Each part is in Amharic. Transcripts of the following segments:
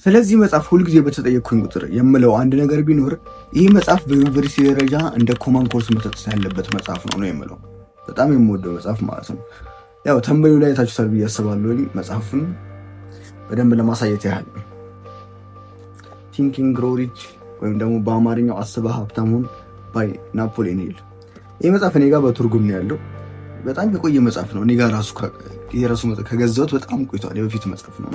ስለዚህ መጽሐፍ ሁልጊዜ በተጠየቅኩኝ ቁጥር የምለው አንድ ነገር ቢኖር ይህ መጽሐፍ በዩኒቨርሲቲ ደረጃ እንደ ኮመን ኮርስ መተሰጥ ያለበት መጽሐፍ ነው የምለው። በጣም የምወደው መጽሐፍ ማለት ነው። ያው ተንበዩ ላይ ታችሁታል ብዬ አስባለሁ። መጽሐፉን በደንብ ለማሳየት ያህል ቲንኪንግ ግሮው ሪች ወይም ደግሞ በአማርኛው አስበህ ሀብታም ሁን ባይ ናፖሊዮን ሂል። ይህ መጽሐፍ እኔ ጋር በትርጉም ነው ያለው። በጣም የቆየ መጽሐፍ ነው። እኔ ጋር ራሱ ከገዛሁት በጣም ቆይቷል። የበፊት መጽሐፍ ነው።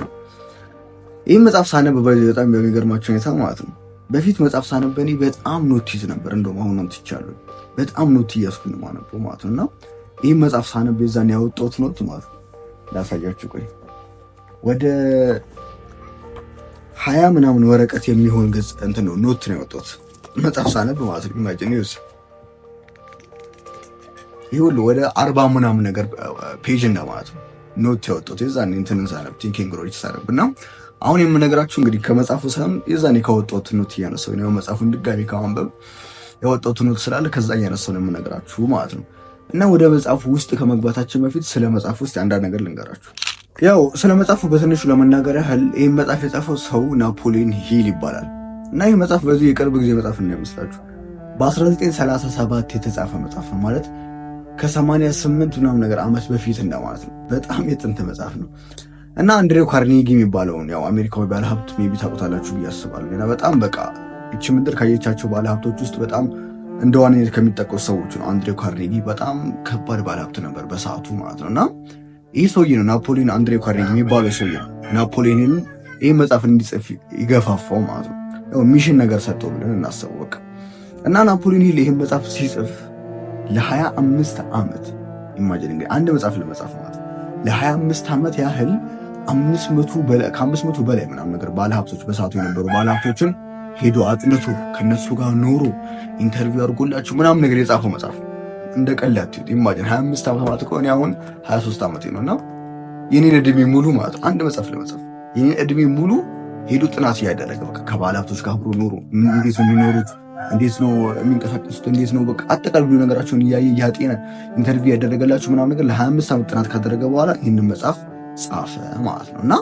ይህ መጽሐፍ ሳነብ በጣም በሚገርማቸው ሁኔታ ማለት ነው በፊት መጽሐፍ ሳነብ እኔ በጣም ኖት ይዝ ነበር። እንደውም አሁን ነው ትቻለሁ። በጣም ኖት እያስኩኝ ነው ማነበው ማለት ነው። እና ይህ መጽሐፍ ሳነብ የዛን ያወጣሁት ኖት ማለት ነው ላሳያችሁ። ቆይ ወደ 20 ምናምን ወረቀት የሚሆን ገጽ እንትን ነው ኖት ነው ያወጣሁት መጽሐፍ ሳነብ ማለት ነው። ኢማጂን ዩስ ይሄ ሁሉ ወደ 40 ምናምን ነገር ፔጅ እንደማለት ነው ኖት ያወጣሁት የዛን እንትን ሳነብ ቲንኪንግ ግሮው ሪች ሳነብ እና አሁን የምነግራችሁ እንግዲህ ከመጽሐፉ ሳይሆን የዛኔ ካወጣሁት ኖት እያነሳሁ ነው። መጽሐፉን ድጋሚ ከማንበብ ያወጣሁት ኖት ስላለ ከዛ እያነሳሁ ነው የምነግራችሁ ማለት ነው። እና ወደ መጽሐፉ ውስጥ ከመግባታችን በፊት ስለ መጽሐፉ ውስጥ አንዳንድ ነገር ልንገራችሁ። ያው ስለ መጽሐፉ በትንሹ ለመናገር ያህል ይህ መጽሐፍ የጻፈው ሰው ናፖሊዮን ሂል ይባላል። እና ይህ መጽሐፍ በዚህ የቅርብ ጊዜ መጽሐፍ እንዳይመስላችሁ በ1937 የተጻፈ መጽሐፍ ነው። ማለት ከ88 ምናምን ነገር ዓመት በፊት እንደማለት ነው። በጣም የጥንት መጽሐፍ ነው። እና አንድሬው ካርኔጊ የሚባለውን ያው አሜሪካዊ ባለሀብት ሜቢ ታውቁታላችሁ ብዬ አስባለሁ። እና በጣም በቃ እቺ ምድር ካየቻቸው ባለሀብቶች ውስጥ በጣም እንደ ዋነኝነት ከሚጠቀሱ ሰዎች ነው። አንድሬው ካርኔጊ በጣም ከባድ ባለሀብት ነበር በሰዓቱ ማለት ነው። እና ይህ ሰውዬ ነው ናፖሊዮን አንድሬው ካርኔጊ የሚባለው ሰውዬ ነው ናፖሊዮንን ይህ መጽሐፍ እንዲጽፍ ይገፋፋው ማለት ነው። ያው ሚሽን ነገር ሰጠው ብለን እናስበው በቃ። እና ናፖሊዮን ሂል ይህን መጽሐፍ ሲጽፍ ለ25 ዓመት ኢማጂን እንግዲህ አንድ መጽሐፍ ለመጻፍ ማለት ለ25 ዓመት ያህል 500 በላይ ምናምን ነገር ባለሀብቶች በሰዓቱ የነበሩ ባለሀብቶችን ሄዶ አጥንቶ ከነሱ ጋር ኖሮ ኢንተርቪው አድርጎላችሁ ምናምን ነገር የጻፈው መጽሐፍ እንደ ቀላል ኢማጂን 25 ዓመት ማለት ከሆነ አሁን 23 ዓመቴ ነውና የኔን እድሜ ሙሉ ማለት አንድ መጽሐፍ ለመጻፍ የኔን እድሜ ሙሉ ሄዶ ጥናት እያደረገ በቃ ከባለሀብቶች ጋር አብሮ ኖሮ እንዴት ነው የሚኖሩት፣ እንዴት ነው የሚንቀሳቀሱት፣ እንዴት ነው በቃ አጠቃላይ ብዙ ነገራቸውን እያጤነ ኢንተርቪው ያደረገላችሁ ምናምን ነገር ለ25 ዓመት ጥናት ካደረገ በኋላ ይህንን መጽሐፍ ጻፈ ማለት ነው። እና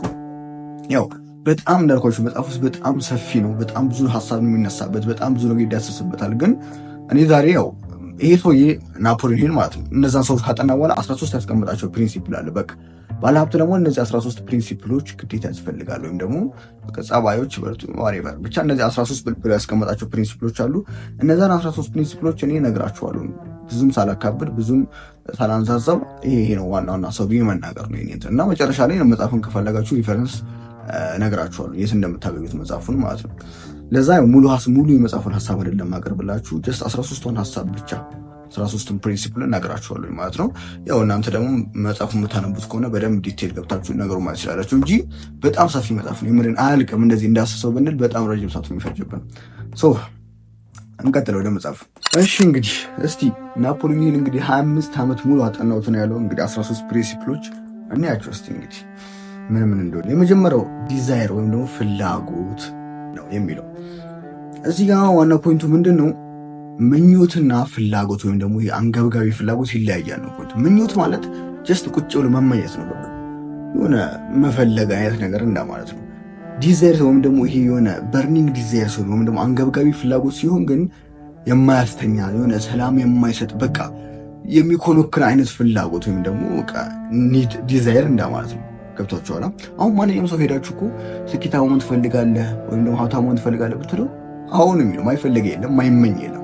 ያው በጣም እንዳልኳችሁ መጽሐፍ ውስጥ በጣም ሰፊ ነው። በጣም ብዙ ሀሳብ ነው የሚነሳበት። በጣም ብዙ ነገር ይዳሰስበታል። ግን እኔ ዛሬ ያው ይሄ ሰውዬ ናፖሊዮን ሂል ማለት ነው እነዛን ሰዎች ካጠና በኋላ 13 ያስቀምጣቸው ፕሪንሲፕል አለ። በቃ ባለሀብት ደግሞ እነዚህ 13 ፕሪንሲፕሎች ግዴታ ያስፈልጋል። ወይም ደግሞ ጸባዮች ዋሬቨር ብቻ እነዚህ 13 ብሎ ያስቀምጣቸው ፕሪንሲፕሎች አሉ። እነዛን 13 ፕሪንሲፕሎች እኔ እነግራችኋለሁ ብዙም ሳላካብድ ብዙም ሳላንዛዛው ይሄ ነው ዋናውና ሰው ብዬ መናገር ነው የኔ እንትን እና መጨረሻ ላይ መጽሐፉን ከፈለጋችሁ ሪፈረንስ እነግራችኋለሁ የት እንደምታገኙት መጽሐፉን ማለት ነው። ለዛ ሙሉ የመጽሐፉን ሀሳብ አይደለም ማቀርብላችሁ ጀስት 13ቱን ሀሳብ ብቻ 13ቱን ፕሪንሲፕል እነግራችኋለሁ ማለት ነው። ያው እናንተ ደግሞ መጽሐፉን የምታነቡት ከሆነ በደንብ ዲቴል ገብታችሁ ነገሩ ማለት ይችላላችሁ እንጂ በጣም ሰፊ መጽሐፍ ነው። የምርን አያልቅም። እንደዚህ እንዳስሰው ብንል በጣም ረጅም ሰዓት ነው የሚፈጅብን። እንቀጥለው ወደ መጽሐፉ። እሺ እንግዲህ እስቲ ናፖሊዮን ሂል እንግዲህ 25 ዓመት ሙሉ አጠናሁት ነው ያለው። እንግዲህ 13 ፕሪንሲፕሎች እናያቸው እስቲ እንግዲህ ምን እንደሆነ። የመጀመሪያው ዲዛይር ወይም ደግሞ ፍላጎት ነው የሚለው። እዚህ ጋር ዋና ፖይንቱ ምንድን ነው? ምኞትና ፍላጎት ወይም ደግሞ የአንገብጋቢ ፍላጎት ይለያያል ነው ፖይንቱ። ምኞት ማለት ጀስት ቁጭ ብሎ መመኘት ነው፣ በቃ የሆነ መፈለግ አይነት ነገር እንደማለት ነው። ዲዛይር ወይም ደግሞ ይሄ የሆነ በርኒንግ ዲዛይር ሲሆን ወይም ደግሞ አንገብጋቢ ፍላጎት ሲሆን ግን የማያስተኛ የሆነ ሰላም የማይሰጥ በቃ የሚኮኖክን አይነት ፍላጎት ወይም ደግሞ በቃ ኒድ ዲዛይር እንደማለት ነው። ገብቷችኋል? አሁን ማንኛውም ሰው ሄዳችሁ እኮ ስኬታማ መሆን ትፈልጋለህ ወይም ደግሞ ሀብታም መሆን ትፈልጋለህ ብትለው አሁን የሚለው ማይፈልግ የለም ማይመኝ የለም።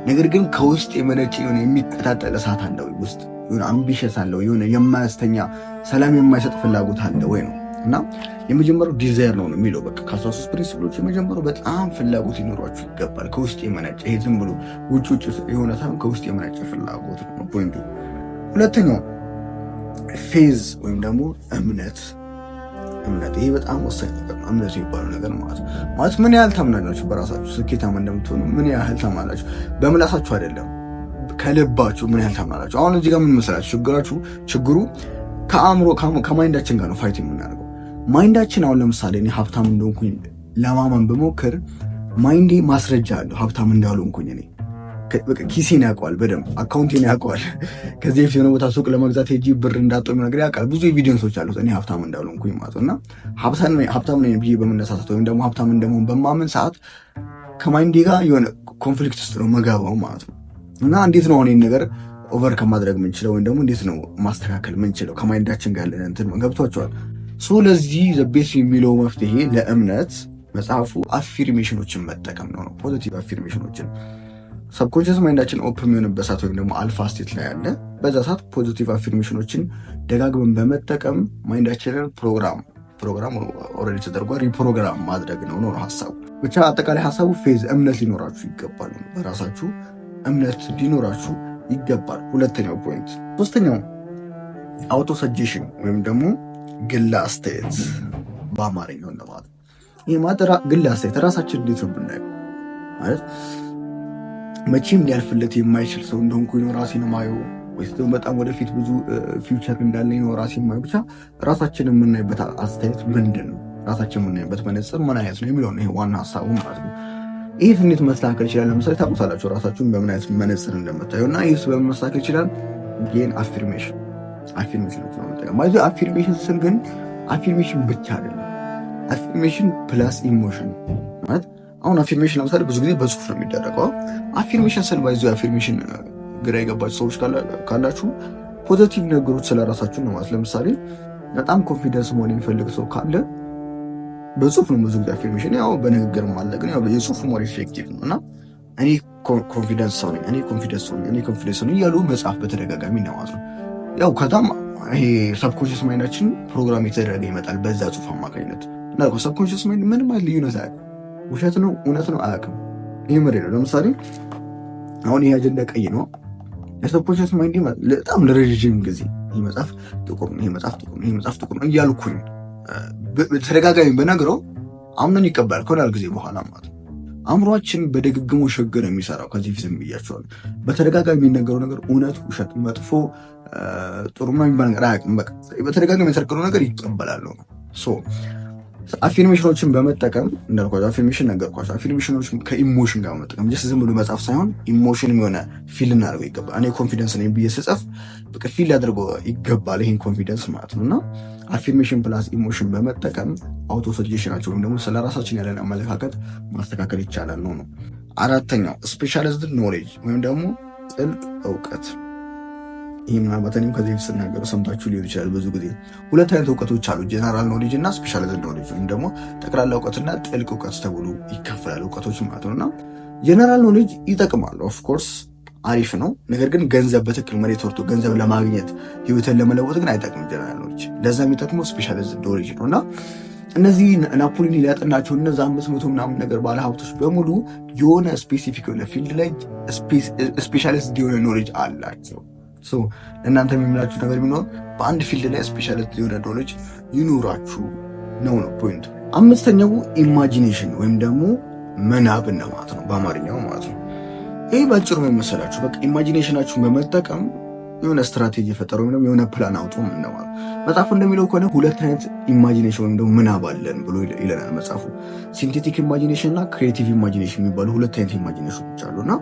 ነገር ግን ከውስጥ የመነጨ የሆነ የሚቀጣጠል እሳት አለው ውስጥ የሆነ አምቢሽስ አለው የሆነ የማያስተኛ ሰላም የማይሰጥ ፍላጎት አለ ወይ ነው። እና የመጀመሪያው ዲዛይር ነው የሚለው በቃ ከ13 ፕሪንሲፕሎች የመጀመሪያው በጣም ፍላጎት ይኖራችሁ ይገባል። ከውስጥ የመነጨ ይሄ ዝም ብሎ ውጭ የሆነ ሳይሆን ከውስጥ የመነጨ ፍላጎት ነው ፖይንቱ። ሁለተኛው ፌዝ ወይም ደግሞ እምነት። ይሄ በጣም ወሳኝ ነገር ነው። እምነት የሚባለው ነገር ማለት ምን ያህል ታምናላችሁ በራሳችሁ ስኬታማ እንደምትሆኑ ምን ያህል ታምናላችሁ? በምላሳችሁ አይደለም ከልባችሁ ምን ያህል ታምናላችሁ? አሁን እዚህ ጋር ምን መሰላችሁ ችግሩ ከአእምሮ ከማይንዳችን ጋር ነው ፋይት የምናደርገው። ማይንዳችን አሁን ለምሳሌ እኔ ሀብታም እንደሆንኩኝ ለማመን በሞክር ማይንዴ ማስረጃ አለው ሀብታም እንዳልሆንኩኝ እኔ ኪሴን ያውቀዋል፣ በደንብ አካውንቴን ያውቀዋል። ከዚህ በፊት የሆነ ቦታ ሱቅ ለመግዛት ሄጂ ብር እንዳጣሁ ነገር ያውቃል። ብዙ ኤቪደንሶች አሉት እኔ ሀብታም እንዳልሆንኩኝ ማለት ነው። እና ሀብታም ነኝ ብዬ በመነሳሳት ወይም ደግሞ ሀብታም እንደመሆን በማመን ሰዓት ከማይንዴ ጋር የሆነ ኮንፍሊክት ውስጥ ነው መጋባው ማለት ነው። እና እንዴት ነው አሁን ነገር ኦቨር ከማድረግ ምንችለው ወይም ደግሞ እንዴት ነው ማስተካከል ምንችለው ከማይንዳችን ጋር ያለን እንትን ገብቷቸዋል። ለዚህ ዘቤት የሚለው መፍትሄ ለእምነት መጽሐፉ አፊርሜሽኖችን መጠቀም ነው። ፖዚቲቭ አፊርሜሽኖችን ሰብኮንሽስ ማይንዳችን ኦፕን የሚሆንበት ሰዓት ወይም ደግሞ አልፋ ስቴት ላይ ያለ በዛ ሰዓት ፖዚቲቭ አፊርሜሽኖችን ደጋግመን በመጠቀም ማይንዳችንን ፕሮግራም ኦልሬዲ ተደርጓል ሪፕሮግራም ማድረግ ነው ሀሳቡ። ብቻ አጠቃላይ ሀሳቡ ፌዝ እምነት ሊኖራችሁ ይገባል። በራሳችሁ እምነት ሊኖራችሁ ይገባል። ሁለተኛው ፖይንት። ሶስተኛው አውቶ ሰጀሽን ወይም ደግሞ ግል አስተያየት በአማርኛው እንደማለት ይህ ማለት ግል አስተያየት ራሳችን እንዴት ነው ብናየው ማለት መቼም ሊያልፍለት የማይችል ሰው እንደሆንኩ ነው ራሴን ማየው ወይስ ደግሞ በጣም ወደፊት ብዙ ፊውቸር እንዳለኝ ነው ራሴን ማየው። ብቻ ራሳችን የምናይበት አስተያየት ምንድን ነው፣ ራሳችን የምናይበት መነጽር ምን አይነት ነው የሚለው ነው። ይሄ ዋና ሀሳቡ ማለት ነው። ይህ እንዴት መስተካከል ይችላል? ለምሳሌ ታውቁታላችሁ ራሳችሁን በምን አይነት መነጽር እንደምታዩ እና ይህ በምን መስተካከል ይችላል? ይህን አፊርሜሽን ነው መጠቀም ማለት ነው። አፊርሜሽን ስል ግን አፊርሜሽን ብቻ አይደለም፣ አፊርሜሽን ፕላስ ኢሞሽን ማለት አሁን አፊርሜሽን ለምሳሌ ብዙ ጊዜ በጽሁፍ ነው የሚደረገው። አፊርሜሽን ስል ባይዞ አፊርሜሽን ግራ የገባችሁ ሰዎች ካላችሁ ፖዚቲቭ ነገሮች ስለራሳችሁ ነው ማለት። ለምሳሌ በጣም ኮንፊደንስ መሆን የሚፈልግ ሰው ካለ በጽሁፍ ነው ብዙ ጊዜ አፊርሜሽን፣ ያው በንግግርም አለ ግን ያው የጽሁፍ ሞር ኢፌክቲቭ ነው እና እኔ ኮንፊደንስ ሰው ነኝ፣ እኔ ኮንፊደንስ ነኝ እያሉ መጽሐፍ በተደጋጋሚ ነው ማለት ነው። ያው ከዛም ይሄ ሰብኮንሽስ ማይንዳችን ፕሮግራም የተደረገ ይመጣል በዛ ጽሁፍ አማካኝነት እና ሰብኮንሽስ ማይንድ ምንም አይነት ልዩነት አያውቅም። ውሸት ነው እውነት ነው አያውቅም። ይሄ መሬ ነው። ለምሳሌ አሁን ይሄ አጀንዳ ቀይ ነው። የሰብኮንሽስ ማይንድ በጣም ለረጅም ጊዜ ይሄ መጽሐፍ ጥቁር ነው፣ ይሄ መጽሐፍ ጥቁር ነው፣ ይሄ መጽሐፍ ጥቁር ነው እያልኩኝ በተደጋጋሚ በነግረው አምነን ይቀበላል ከሆናል ጊዜ በኋላ ማለት ነው። አእምሯችን በድግግሞሽ ሕግ ነው የሚሰራው። ከዚህ ፊት ብያቸዋለሁ። በተደጋጋሚ የሚነገረው ነገር እውነት፣ ውሸት፣ መጥፎ፣ ጥሩ የሚባል ነገር አያውቅም። በቃ በተደጋጋሚ የተነገረው ነገር ይቀበላል ነው። አፊርሜሽኖችን በመጠቀም እንዳልኳቸው አፊርሜሽን ነገርኳቸው። አፊርሜሽኖችን ከኢሞሽን ጋር በመጠቀም ጀስት ዝም ብሎ መጻፍ ሳይሆን ኢሞሽን የሆነ ፊል እናደርገው ይገባል። እኔ ኮንፊደንስ ነኝ ብዬ ስጽፍ በቃ ፊል አድርገው ይገባል ይህን ኮንፊደንስ ማለት ነው። እና አፊርሜሽን ፕላስ ኢሞሽን በመጠቀም አውቶ ሰጀሽናቸው ወይም ደግሞ ስለ ራሳችን ያለን አመለካከት ማስተካከል ይቻላል ነው። አራተኛው ስፔሻላይዝድ ኖሌጅ ወይም ደግሞ ጥልቅ እውቀት። ይህ ምናልባት እኔም ከዚህ በፊት ስናገሩ ሰምታችሁ ሊሆን ይችላል። ብዙ ጊዜ ሁለት አይነት እውቀቶች አሉ፣ ጀነራል ኖሌጅ እና ስፔሻላይዝድ ኖሌጅ ወይም ደግሞ ጠቅላላ እውቀትና ጥልቅ እውቀት ተብሎ ይከፈላል እውቀቶች ማለት ነው። እና ጀነራል ኖሌጅ ይጠቅማል፣ ኦፍኮርስ አሪፍ ነው። ነገር ግን ገንዘብ በትክክል መሬት ወርቶ ገንዘብ ለማግኘት ህይወትን ለመለወጥ ግን አይጠቅም ጀነራል ኖሌጅ። ለዛ የሚጠቅመው ስፔሻላይዝድ ኖሌጅ ነው። እና እነዚህ ናፖሊን ሊያጠናቸው እነዚ 500 ምናምን ነገር ባለሀብቶች በሙሉ የሆነ ስፔሲፊክ የሆነ ፊልድ ላይ ስፔሻሊስት የሆነ ኖሌጅ አላቸው። እናንተ የሚምላችሁ ነገር ቢኖር በአንድ ፊልድ ላይ ስፔሻሊስት የሆነ ኖሌጅ ይኑራችሁ ነው ፖይንቱ። አምስተኛው ኢማጂኔሽን ወይም ደግሞ ምናብን ነው ማለት ነው በአማርኛው ማለት ነው። ይህ ባጭሩ መሰላችሁ በቃ ኢማጂኔሽናችሁን በመጠቀም የሆነ ስትራቴጂ ፈጠሩ ወይም የሆነ ፕላን አውጡ ነው ማለት። መጽሐፉ እንደሚለው ከሆነ ሁለት አይነት ኢማጂኔሽን ወይም ደግሞ ምናብ አለን ብሎ ይለናል መጽሐፉ። ሲንቴቲክ ኢማጂኔሽን እና ክሪኤቲቭ ኢማጂኔሽን የሚባሉ ሁለት አይነት ኢማጂኔሽኖች አሉና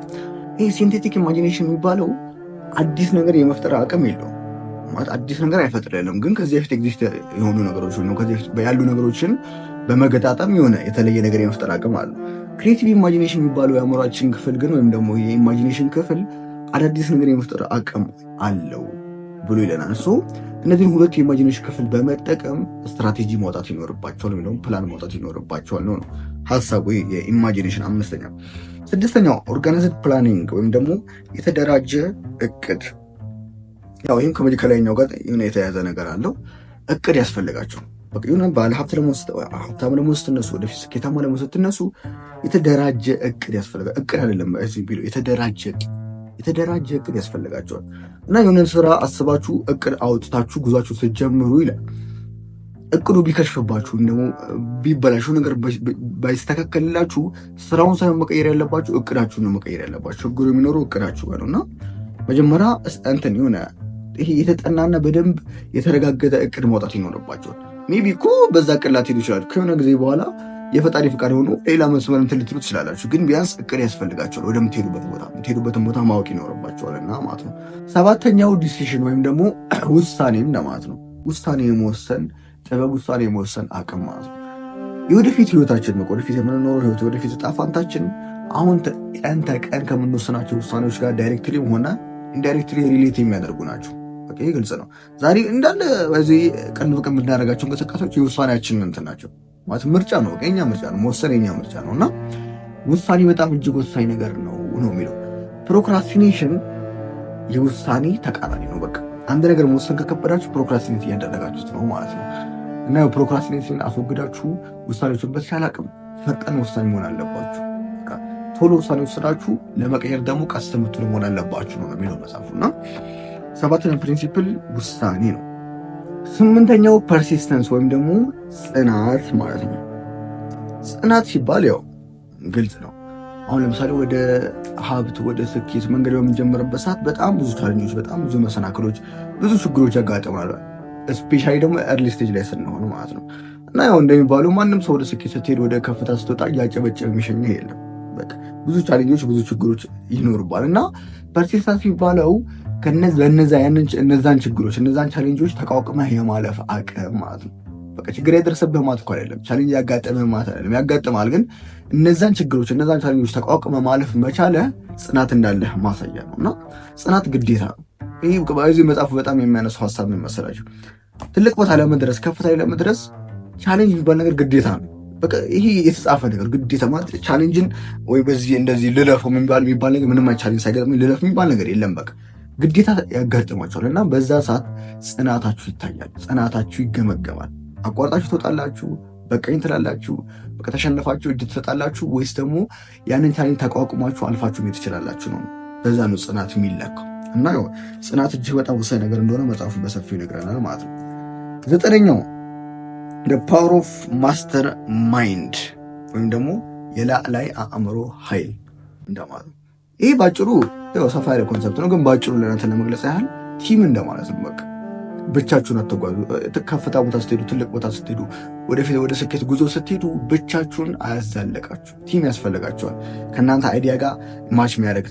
ይህ ሲንቴቲክ ኢማጂኔሽን የሚባለው አዲስ ነገር የመፍጠር አቅም የለውም ማለት አዲስ ነገር አይፈጥርልም። ግን ከዚህ በፊት ኤግዚስት የሆኑ ነገሮች ነው ከዚህ በፊት ያሉ ነገሮችን በመገጣጠም የሆነ የተለየ ነገር የመፍጠር አቅም አለው። ክሪኤቲቭ ኢማጂኔሽን የሚባለው የአእምሯችን ክፍል ግን ወይም ደግሞ የኢማጂኔሽን ክፍል አዳዲስ ነገር የመፍጠር አቅም አለው ብሎ ይለናል። እነዚህን ሁለቱ የኢማጂኔሽን ክፍል በመጠቀም ስትራቴጂ ማውጣት ይኖርባቸዋል ወይም ደግሞ ፕላን ማውጣት ይኖርባቸዋል ነው ሀሳቡ የኢማጂኔሽን። አምስተኛው ስድስተኛው ኦርጋናይዝድ ፕላኒንግ ወይም ደግሞ የተደራጀ እቅድ። ያው ይህም ከላይኛው ጋር የሆነ የተያያዘ ነገር አለው። እቅድ ያስፈልጋቸው በቃ የሆነ ባለ ሀብታም ለመሆን ስትነሱ፣ ወደፊት ስኬታማ ለመሆን ስትነሱ የተደራጀ እቅድ ያስፈልጋል። እቅድ አይደለም ቢሎ የተደራጀ እቅድ ያስፈልጋቸዋል። እና የሆነ ስራ አስባችሁ እቅድ አውጥታችሁ ጉዟችሁ ስትጀምሩ ይላል እቅዱ ቢከሽፍባችሁ ደግሞ ቢበላሹ ነገር ባይስተካከልላችሁ ስራውን ሳይሆን መቀየር ያለባችሁ እቅዳችሁ ነው መቀየር ያለባችሁ። ችግሩ የሚኖረው እቅዳችሁ ጋር ነው። እና መጀመሪያ እንትን የሆነ ይሄ የተጠናና በደንብ የተረጋገጠ እቅድ ማውጣት ይኖርባቸዋል። ሜቢ እኮ በዛ እቅድ ላትሄዱ ይችላል። ከሆነ ጊዜ በኋላ የፈጣሪ ፍቃድ ሆኖ ሌላ መስመር እንትን ልትሉ ትችላላችሁ። ግን ቢያንስ እቅድ ያስፈልጋቸዋል። የምትሄዱበትን ቦታ ማወቅ ይኖርባቸዋልና ማለት ነው። ሰባተኛው ዲሲሽን ወይም ደግሞ ውሳኔም ለማለት ነው። ውሳኔ የመወሰን ጥበብ፣ ውሳኔ የመወሰን አቅም ማለት ነው። የወደፊት ህይወታችን ወደፊት የምንኖረው ህይወት ወደፊት ዕጣ ፈንታችን አሁን ቀን ተቀን ከምንወስናቸው ውሳኔዎች ጋር ዳይሬክትሊ ሆነ ኢንዳይሬክትሊ ሪሌት የሚያደርጉ ናቸው። ይህ ግልጽ ነው። ዛሬ እንዳለ በዚህ ቀን በቀን የምናደርጋቸው እንቅስቃሴዎች የውሳኔያችን እንትን ናቸው ማለት ምርጫ ነው። የኛ ምርጫ ነው። መወሰን የኛ ምርጫ ነው እና ውሳኔ በጣም እጅግ ወሳኝ ነገር ነው የሚለው ፕሮክራስቲኔሽን የውሳኔ ተቃራኒ ነው። በቃ አንድ ነገር መወሰን ከከበዳችሁ ፕሮክራስቲኔት እያደረጋችሁት ነው ማለት ነው እና ፕሮክራስቲኔሽን አስወግዳችሁ ውሳኔዎችን በተቻለ አቅም ፈጣን ውሳኔ መሆን አለባችሁ። ቶሎ ውሳኔ ወስናችሁ ለመቀየር ደግሞ ቀስ የምትሉ መሆን አለባችሁ ነው የሚለው መጽሐፉ እና ሰባተኛው ፕሪንሲፕል ውሳኔ ነው። ስምንተኛው ፐርሲስተንስ ወይም ደግሞ ጽናት ማለት ነው። ጽናት ሲባል ያው ግልጽ ነው። አሁን ለምሳሌ ወደ ሀብት ወደ ስኬት መንገድ በምንጀምርበት ሰዓት በጣም ብዙ ቻሌንጆች፣ በጣም ብዙ መሰናክሎች፣ ብዙ ችግሮች ያጋጥማሉ። ስፔሻሊ ደግሞ ኤርሊ ስቴጅ ላይ ስንሆን ማለት ነው እና ያው እንደሚባለው ማንም ሰው ወደ ስኬት ስትሄድ ወደ ከፍታ ስትወጣ እያጨበጨበ የሚሸኘው የለም። በቃ ብዙ ቻሌንጆች፣ ብዙ ችግሮች ይኖርባል እና ፐርሲስተንስ የሚባለው እነዛን ችግሮች እነዛን ቻሌንጆች ተቋቁመህ የማለፍ አቅም ማለት ነው። በቃ ችግር ያደረሰብህ ማለት እኮ አይደለም፣ ቻሌንጅ ያጋጠመህ ማለት አይደለም። ያጋጥማል፣ ግን እነዛን ችግሮች እነዛን ቻሌንጆች ተቋቁመህ ማለፍ መቻለ ጽናት እንዳለህ ማሳያ ነው እና ጽናት ግዴታ ነው። ይህ በዚህ መጽሐፉ በጣም የሚያነሳው ሀሳብ ምን መሰላችሁ? ትልቅ ቦታ ለመድረስ ከፍታ ላይ ለመድረስ ቻሌንጅ የሚባል ነገር ግዴታ ነው። በቃ ይሄ የተጻፈ ነገር ግዴታ ማለት ቻሌንጅን ወይ በዚህ እንደዚህ ልለፈው የሚባል ነገር ምንም ቻሌንጅ ሳይገጥመኝ ልለፍ የሚባል ነገር የለም። በቃ ግዴታ ያጋጥማቸዋል እና በዛ ሰዓት ጽናታችሁ ይታያል፣ ጽናታችሁ ይገመገማል። አቋርጣችሁ ትወጣላችሁ፣ በቀኝ ትላላችሁ፣ በቃ ተሸነፋችሁ እጅ ትሰጣላችሁ፣ ወይስ ደግሞ ያንን ቻሌንጅ ተቋቁማችሁ አልፋችሁ መሄድ ትችላላችሁ ነው። በዛ ነው ጽናት የሚለካው እና ጽናት እጅግ በጣም ወሳኝ ነገር እንደሆነ መጽሐፉ በሰፊው ይነግረናል ማለት ነው። ዘጠነኛው ፓወር ኦፍ ማስተር ማይንድ ወይም ደግሞ የላዕላይ አእምሮ ኃይል እንደማለት ነው። ይህ ባጭሩ ያው ሰፋ ያለ ኮንሰፕት ነው፣ ግን ባጭሩ ለእናንተ ለመግለጽ ያህል ቲም እንደማለት ነው። በቃ ብቻችሁን አትጓዙ። ከፍታ ቦታ ስትሄዱ፣ ትልቅ ቦታ ስትሄዱ፣ ወደፊት ወደ ስኬት ጉዞ ስትሄዱ ብቻችሁን አያዛለቃችሁ። ቲም ያስፈልጋችኋል። ከእናንተ አይዲያ ጋር ማች የሚያደርግ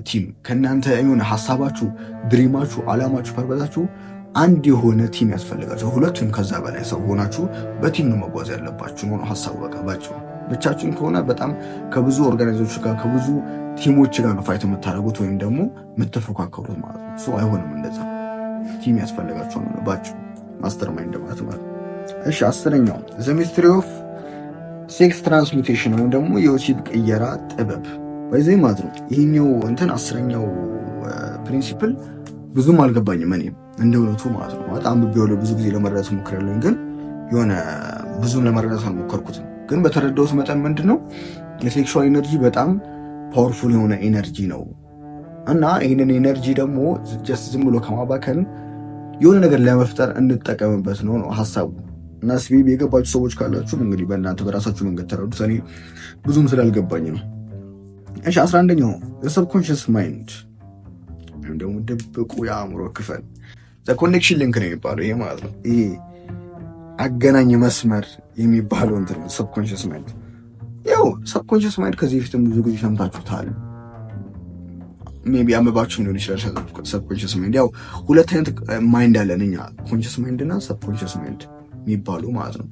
ቲም፣ ከእናንተ የሆነ ሀሳባችሁ፣ ድሪማችሁ፣ አላማችሁ፣ ፐርበዛችሁ አንድ የሆነ ቲም ያስፈልጋችሁ። ሁለቱም ከዛ በላይ ሰው ሆናችሁ በቲም ነው መጓዝ ያለባችሁ ነው ሀሳቡ። በቃ ባጭሩ ብቻችሁን ከሆነ በጣም ከብዙ ኦርጋናይዜሽኖች ጋር ከብዙ ቲሞች ጋር ነው ፋይት የምታደርጉት ወይም ደግሞ የምትፎካከሩት ማለት ነው። ሰው አይሆንም እንደዛ። ቲም ያስፈልጋቸው ነው ባጭሩ ማስተር ማይንድ ማለት ነው። እሺ 10ኛው ዘ ሚስትሪ ኦፍ ሴክስ ትራንስሚቴሽን ወይም ደግሞ የወሲብ ቅየራ ጥበብ በዚህ ማለት ነው። ይሄኛው እንትን 10ኛው ፕሪንሲፕል ብዙም አልገባኝም እኔም እንደ እውነቱ ማለት ነው። በጣም አንብቤዋለሁ፣ ብዙ ጊዜ ለመረዳት ሞክሬያለሁ፣ ግን የሆነ ብዙም ለመረዳት አልሞከርኩትም። ግን በተረዳሁት መጠን ምንድን ነው የሴክሹዋል ኤነርጂ በጣም ፓወርፉል የሆነ ኤነርጂ ነው እና ይህንን ኤነርጂ ደግሞ ጀስት ዝም ብሎ ከማባከን የሆነ ነገር ለመፍጠር እንጠቀምበት ነው ሀሳቡ። እና ስቢብ የገባችሁ ሰዎች ካላችሁም እንግዲህ በእናንተ በራሳችሁ መንገድ ተረዱት። እኔ ብዙም ስላልገባኝ ነው። እሺ 11ኛው የሰብኮንሽስ ማይንድ ወይም ደግሞ ድብቁ የአእምሮ ክፍል ኮኔክሽን ሊንክ ነው የሚባለው። ይሄ ማለት ነው ይሄ አገናኝ መስመር የሚባለው እንትን ሰብኮንሽስ ማይንድ። ያው ሰብኮንሽስ ማይንድ ከዚህ በፊትም ብዙ ጊዜ ሰምታችሁታል፣ ሜቢ አመባችሁም ሊሆን ይችላል። ሰብኮንሽስ ማይንድ ያው ሁለት አይነት ማይንድ አለን እኛ፣ ኮንሽስ ማይንድ እና ሰብኮንሽስ ማይንድ የሚባሉ ማለት ነው።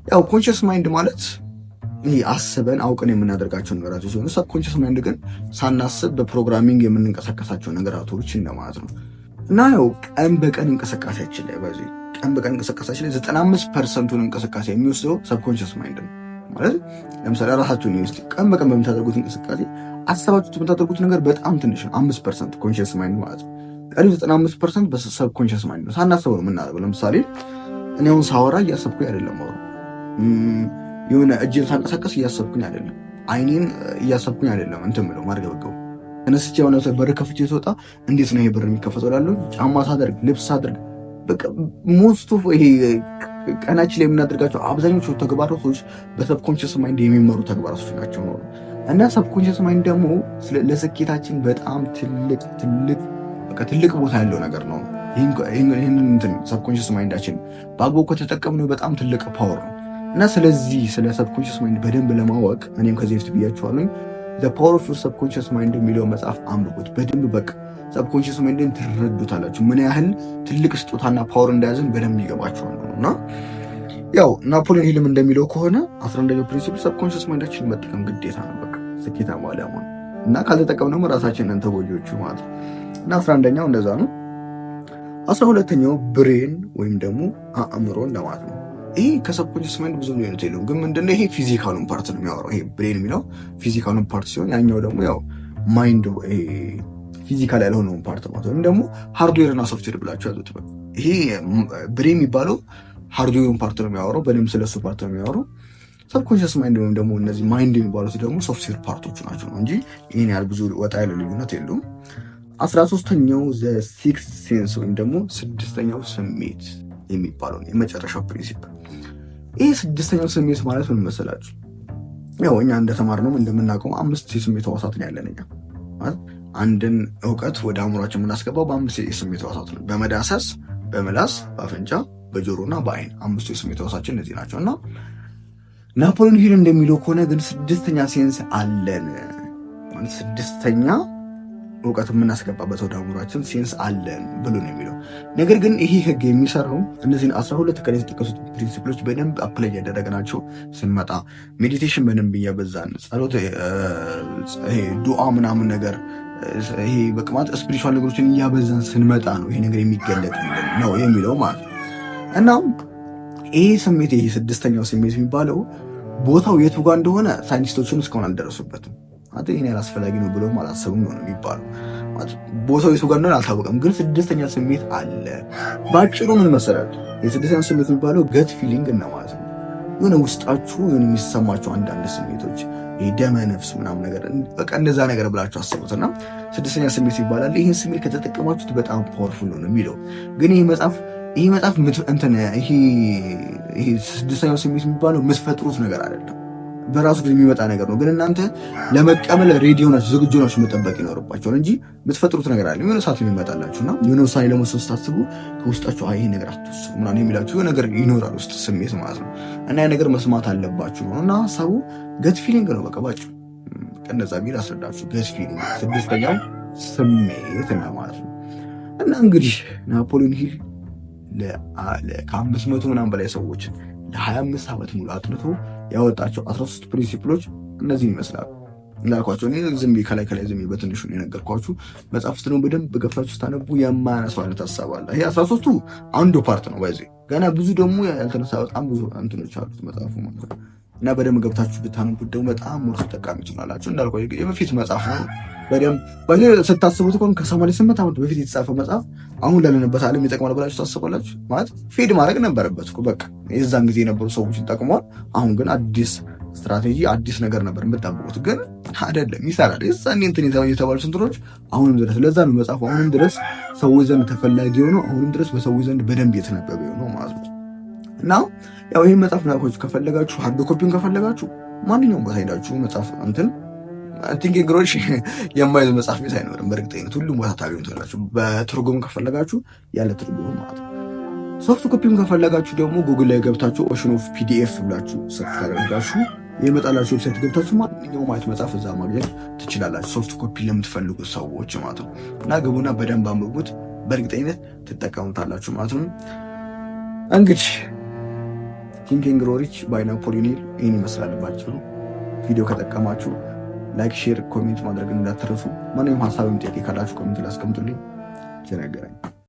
ያው ኮንሽስ ማይንድ ማለት ይሄ አስበን አውቀን የምናደርጋቸው ነገራቶች ሲሆኑ፣ ሰብኮንሽስ ማይንድ ግን ሳናስብ በፕሮግራሚንግ የምንንቀሳቀሳቸው ነገራቶች እንደማለት ነው። እና ያው ቀን በቀን እንቅስቃሴያችን ላይ በዚህ ቀን በቀን እንቅስቃሴያችን ላይ 95% እንቅስቃሴ የሚወስደው ሰብኮንሽስ ማይንድ ነው ማለት። ለምሳሌ ራሳችሁን ውስጥ ቀን በቀን በምታደርጉት እንቅስቃሴ አሰባችሁት የምታደርጉት ነገር በጣም ትንሽ ነው፣ 5% ኮንሽስ ማይንድ ማለት ነው። ቀሪው 95% በሰብኮንሽስ ማይንድ ነው፣ ሳናስበው ነው የምናደርገው። ለምሳሌ እኔ አሁን ሳወራ እያሰብኩኝ አይደለም፣ የሆነ እጄን ሳንቀሳቀስ እያሰብኩኝ አይደለም፣ አይኔን እያሰብኩኝ አይደለም እንትን ብለው ማርገበገቡ ተነስቼ የሆነ በር ከፍቼ ስወጣ እንዴት ነው ይሄ በር የሚከፈተው ላለው ጫማ ሳደርግ ልብስ ሳደርግ በቃ ሞስቱ ይሄ ቀናችን ላይ የምናደርጋቸው አብዛኞቹ ተግባራቶች በሰብኮንሽስ ማይንድ የሚመሩ ተግባራቶች ናቸው ነው። እና ሰብኮንሽስ ማይንድ ደግሞ ለስኬታችን በጣም ትልቅ ቦታ ያለው ነገር ነው። ይህንን ሰብኮንሽስ ማይንዳችን በአግባቡ ከተጠቀምነው በጣም ትልቅ ፓወር ነው። እና ስለዚህ ስለ ሰብኮንሽስ ማይንድ በደንብ ለማወቅ እኔም ከዚህ በፊት ብያችኋለሁ፣ ዘ ፓወር ኦፍ ዩር ሰብኮንሽስ ማይንድ የሚለው መጽሐፍ አንብቡት በደንብ። በቃ ሰብኮንሽስ ማይንድን ትረዱታላችሁ፣ ምን ያህል ትልቅ ስጦታና ፓወር እንደያዝን በደንብ ይገባችኋል ነው። እና ያው ናፖሊዮን ሂልም እንደሚለው ከሆነ 11ኛው ፕሪንሲፕል ሰብኮንሽስ ማይንዳችንን መጠቀም ግዴታ ነው፣ በቃ ስኬታማ ለመሆን እና ካልተጠቀምነው ራሳችንን ተጎጂዎቹ ማለት ነው። እና 11ኛው እንደዛ ነው። 12ኛው ብሬን ወይም ደግሞ አእምሮ እንደማለት ነው። ይሄ ከሰብኮንሽስ ማይንድ ብዙ ልዩነት የለውም፣ ግን ምንድነው ይሄ ፊዚካሉን ፓርት ነው የሚያወራው። ይሄ ብሬን የሚለው ፊዚካሉን ፓርት ሲሆን ያኛው ደግሞ ያው ማይንድ ፊዚካል ያልሆነውን ፓርት ማለት ነው። ደግሞ ሃርድዌር እና ሶፍትዌር ብላችሁ ያዙት። ይሄ ብሬን የሚባለው ሃርድዌሩን ፓርት ነው የሚያወራው፣ በደንብ ስለሱ ፓርት ነው የሚያወራው። ሰብኮንሽስ ማይንድ ወይም ደግሞ እነዚህ ማይንድ የሚባሉት ደግሞ ሶፍትዌር ፓርቶቹ ናቸው ነው እንጂ ይህን ያህል ብዙ ወጣ ያለ ልዩነት የለውም። 13ኛው ዘ ሲክስ ሴንስ ወይም ደግሞ 6ኛው ስሜት የሚባለው የመጨረሻው ፕሪንሲፕል። ይህ 6ኛው ስሜት ማለት ምን መሰላችሁ? ያው እኛ እንደተማርነው እንደምናውቀው 5 የስሜት ሕዋሳት ነው ያለን። እኛ ማለት አንድን እውቀት ወደ አእምሯችን የምናስገባው በ5 የስሜት ሕዋሳት ነው። በመዳሰስ፣ በምላስ፣ በአፍንጫ፣ በጆሮና በአይን 5 የስሜት ሕዋሳችን እነዚህ ናቸው። እና ናፖሊዮን ሂል እንደሚለው ከሆነ ግን 6ኛ ሴንስ አለን ማለት 6ኛ እውቀት የምናስገባበት ወደ አእምሯችን ሴንስ አለን ብሎ ነው የሚለው። ነገር ግን ይሄ ህግ የሚሰራው እነዚህን 12 ከላይ የተጠቀሱት ፕሪንሲፕሎች በደንብ አፕላይ እያደረግናቸው ስንመጣ፣ ሜዲቴሽን በደንብ እያበዛን፣ ጸሎት፣ ዱዓ ምናምን ነገር ይሄ በቅማት ስፒሪቹዋል ነገሮችን እያበዛን ስንመጣ ነው ይሄ ነገር የሚገለጥ ነው የሚለው ማለት ነው። እና ይሄ ስሜት ይሄ 6ኛው ስሜት የሚባለው ቦታው የቱ ጋር እንደሆነ ሳይንቲስቶችን እስካሁን አልደረሱበትም። ይሄን ያህል አስፈላጊ ነው ብሎም አላሰቡም ነው የሚባለው። ቦታው የቱ ጋር እንደሆነ አልታወቀም፣ ግን 6ኛ ስሜት አለ። ባጭሩ ምን መሰላችሁ? የ6ኛ ስሜት የሚባለው ገት ፊሊንግ እና ማለት ነው የሆነ ውስጣችሁ የሆነ የሚሰማችሁ አንዳንድ ስሜቶች ደመ ነፍስ ምናምን ነገር በቃ እንደዛ ነገር ብላችሁ አስቡትና 6ኛ ስሜት ይባላል። ይህን ስሜት ከተጠቀማችሁት በጣም ፓወርፉል ነው የሚለው። ግን ይህ መጽሐፍ እንትን ይሄ 6ኛው ስሜት የሚባለው የምትፈጥሩት ነገር አይደለም፣ በራሱ ግን የሚመጣ ነገር ነው። ግን እናንተ ለመቀበል ሬዲ ሆናችሁ ዝግጁ ናችሁ መጠበቅ ይኖርባቸዋል እንጂ የምትፈጥሩት ነገር አለ። የሆነ ሰዓት የሚመጣላችሁና የሆነ ውሳኔ ለመወሰን ስታስቡ ከውስጣችሁ ይሄ ነገር አትወስኑ ምናምን የሚላችሁ ነገር ይኖራል ውስጥ ስሜት ማለት ነው። እና ያ ነገር መስማት አለባችሁ ነው። እና ሀሳቡ ገት ፊሊንግ ነው። በቃ ባጭሩ እንደዛ ቢል አስረዳችሁ። ገት ፊሊንግ 6ኛው ስሜት እና ማለት ነው። እና እንግዲህ ናፖሊዮን ሂል ከ500 ምናምን በላይ ሰዎች ለ25 ዓመት ሙሉ አጥንቶ ያወጣቸው 13 ፕሪንሲፕሎች እነዚህን ይመስላሉ። እንዳልኳቸው እኔ ዝም ከላይ ዝም በትንሹ የነገርኳችሁ። መጽሐፍት ነው በደንብ ገብታችሁ ስታነቡ የማያነሳው አይነት ሀሳብ አለ። ይሄ 13ቱ አንዱ ፓርት ነው። በዚህ ገና ብዙ ደግሞ ያልተነሳ በጣም ብዙ እንትኖች አሉት መጽሐፉ ማለት ነው። እና በደንብ ገብታችሁ ብታነቡት ደግሞ በጣም ሞር ተጠቃሚ ትሆናላችሁ። እንዳልኳችሁ የበፊት መጽሐፍ ነው። በደንብ ስታስቡት እኮ ከ88 ዓመት በፊት የተጻፈ መጽሐፍ አሁን ላለንበት ዓለም ይጠቅማል ብላችሁ ታስባላችሁ? ማለት ፌድ ማድረግ ነበረበት እኮ በቃ የዛን ጊዜ የነበሩ ሰዎችን ጠቅሟል። አሁን ግን አዲስ ስትራቴጂ አዲስ ነገር ነበር የምጠብቁት፣ ግን አይደለም፣ ይሰራል። የዛኔ እንትን የተባሉ ስንትኖች አሁንም ድረስ ለዛ ነው መጽሐፉ አሁንም ድረስ ሰዎች ዘንድ ተፈላጊ ሆነው አሁንም ድረስ በሰዎች ዘንድ በደንብ የተነበበ ነው ማለት ነው። እና ያው ይህን መጽሐፍ ናኮች ከፈለጋችሁ ሃርድ ኮፒውን ከፈለጋችሁ ማንኛውም ቦታ ሄዳችሁ መጽሐፍ እንትን ቲንኪንግ ግሮች የማይዝ መጽሐፍ ቤት አይኖርም። በእርግጠኝነት ሁሉም ቦታ ታገኙታላችሁ። በትርጉም ከፈለጋችሁ ያለ ትርጉም ማለት ነው። ሶፍት ኮፒውን ከፈለጋችሁ ደግሞ ጉግል ላይ ገብታችሁ ኦሽን ኦፍ ፒዲኤፍ ብላችሁ ሰርች ታደርጋችሁ የመጣላችሁ ዌብሳይት ገብታችሁ ማንኛውም አይነት መጽሐፍ እዛ ማግኘት ትችላላችሁ። ሶፍት ኮፒ ለምትፈልጉ ሰዎች ማለት ነው። እና ግቡና በደንብ አንብቡት፣ በእርግጠኝነት ትጠቀሙታላችሁ ማለት ነው። እንግዲህ ቲንኪንግ ግሮው ሪች ባይ ናፖሊዮን ሂል ይህን ይመስላልባችሁ። ቪዲዮ ከጠቀማችሁ ላይክ፣ ሼር፣ ኮሜንት ማድረግ እንዳትረሱ። ማንኛውም ሀሳብ ጥያቄ ካላችሁ ኮሜንት ላይ አስቀምጡልኝ። ቸር ያገናኘን።